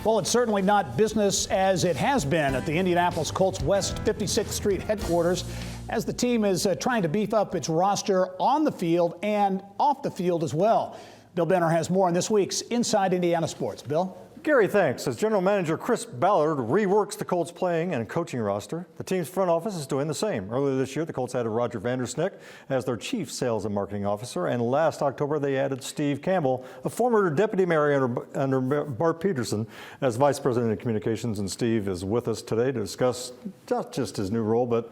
Well, it's certainly not business as it has been at the Indianapolis Colts West 56th Street headquarters, as the team is trying to beef up its roster on the field and off the field as well. Bill Benner has more on this week's Inside Indiana Sports. Bill? Gary, thanks. As General Manager Chris Ballard reworks the Colts playing and coaching roster, the team's front office is doing the same. Earlier this year, the Colts added Roger Vandersnick as their Chief Sales and Marketing Officer, and last October they added Steve Campbell, a former deputy mayor under Bart Peterson, as Vice President of Communications. And Steve is with us today to discuss not just his new role, but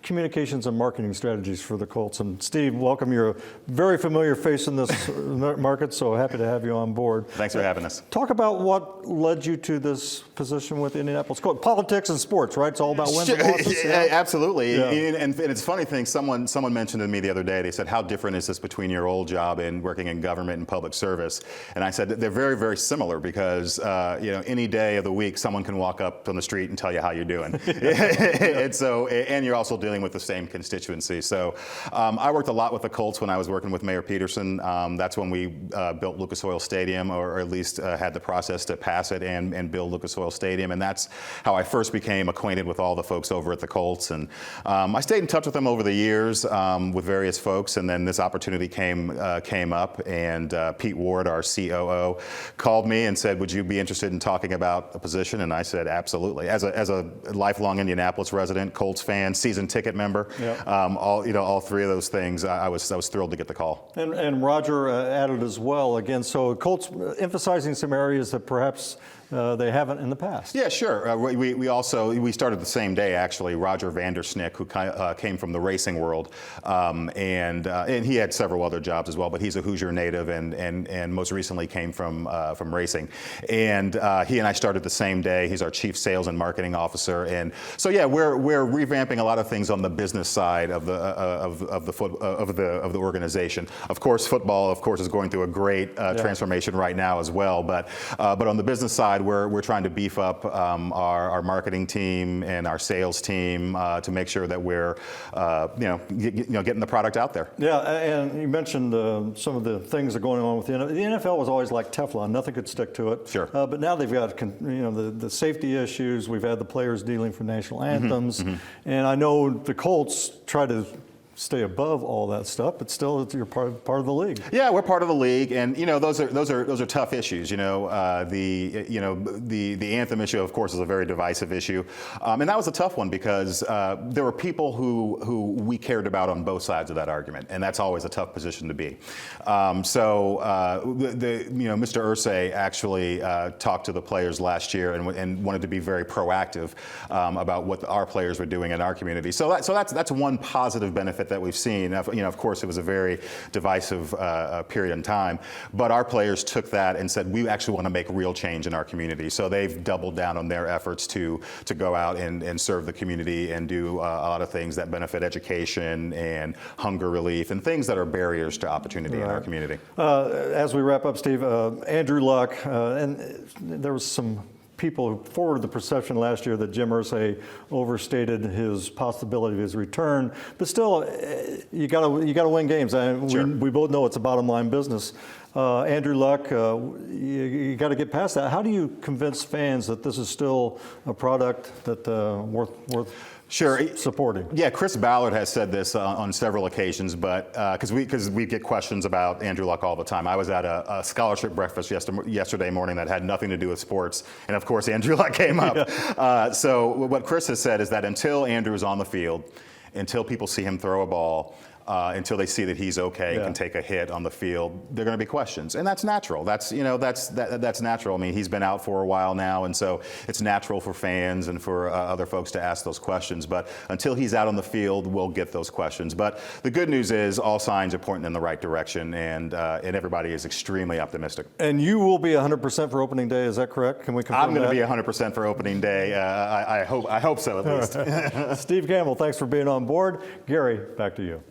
communications and marketing strategies for the Colts. And Steve, welcome. You're a very familiar face in this market, so happy to have you on board. Thanks for having us. Talk about what led you to this position with Indianapolis Colts. Politics and sports, right? It's all about wins and losses. Yeah, absolutely. Yeah. And it's a funny thing, someone mentioned to me the other day, they said, how different is this between your old job and working in government and public service? And I said, they're very, very similar because, any day of the week, someone can walk up on the street and tell you how you're doing. And you're also dealing with the same constituency. So I worked a lot with the Colts when I was working with Mayor Peterson. That's when we built Lucas Oil Stadium, or at least had the process to pass it and build Lucas Oil Stadium. And that's how I first became acquainted with all the folks over at the Colts. And I stayed in touch with them over the years with various folks. And then this opportunity came up, and Pete Ward, our COO, called me and said, would you be interested in talking about a position? And I said, absolutely. As a lifelong Indianapolis resident, Colts fan, season ticket member, yep. all three of those things, I was thrilled to get the call. And Roger added as well again. So Colts emphasizing some areas that perhaps they haven't in the past. Yeah, sure. We started the same day actually. Roger Vandersnick, who came from the racing world, and he had several other jobs as well. But he's a Hoosier native, and most recently came from racing. And he and I started the same day. He's our Chief Sales and Marketing Officer, and so yeah, we're revamping a lot of things on the business side of the organization. Of course, football, is going through a great transformation right now as well. But on the business side, we're trying to beef up our marketing team and our sales team to make sure that we're getting the product out there. Yeah, and you mentioned some of the things that are going on with the NFL. The NFL was always like Teflon; nothing could stick to it. Sure. But now they've got the safety issues. We've had the players dealing for national anthems, and I know the Colts try to stay above all that stuff, but still, you're part of the league. Yeah, we're part of the league, and those are tough issues. The anthem issue, of course, is a very divisive issue, and that was a tough one because there were people who we cared about on both sides of that argument, and that's always a tough position to be. Mr. Irsay actually talked to the players last year and wanted to be very proactive about what our players were doing in our community. So that's one positive benefit that we've seen. Of course, it was a very divisive period in time, but our players took that and said, we actually want to make real change in our community. So they've doubled down on their efforts to go out and serve the community and do a lot of things that benefit education and hunger relief and things that are barriers to opportunity in our community. As we wrap up, Steve, Andrew Luck, and there was some people who forwarded the perception last year that Jim Irsay overstated his possibility of his return, but still, you got to win games. Sure. We both know it's a bottom line business. Andrew Luck, you got to get past that. How do you convince fans that this is still a product that worth Sure. supporting? Yeah, Chris Ballard has said this on several occasions, but because we get questions about Andrew Luck all the time. I was at a scholarship breakfast yesterday morning that had nothing to do with sports, and of course Andrew Luck came up. Yeah. So what Chris has said is that until Andrew is on the field, until people see him throw a ball, until they see that he's okay, can take a hit on the field, there are going to be questions, and that's natural. That's natural. I mean, he's been out for a while now, and so it's natural for fans and for other folks to ask those questions. But until he's out on the field, we'll get those questions. But the good news is all signs are pointing in the right direction, and everybody is extremely optimistic. And you will be 100% for opening day. Is that correct? Can we confirm I'm going to be 100% for opening day. I hope so at least. Steve Campbell, thanks for being on board. Gary, back to you.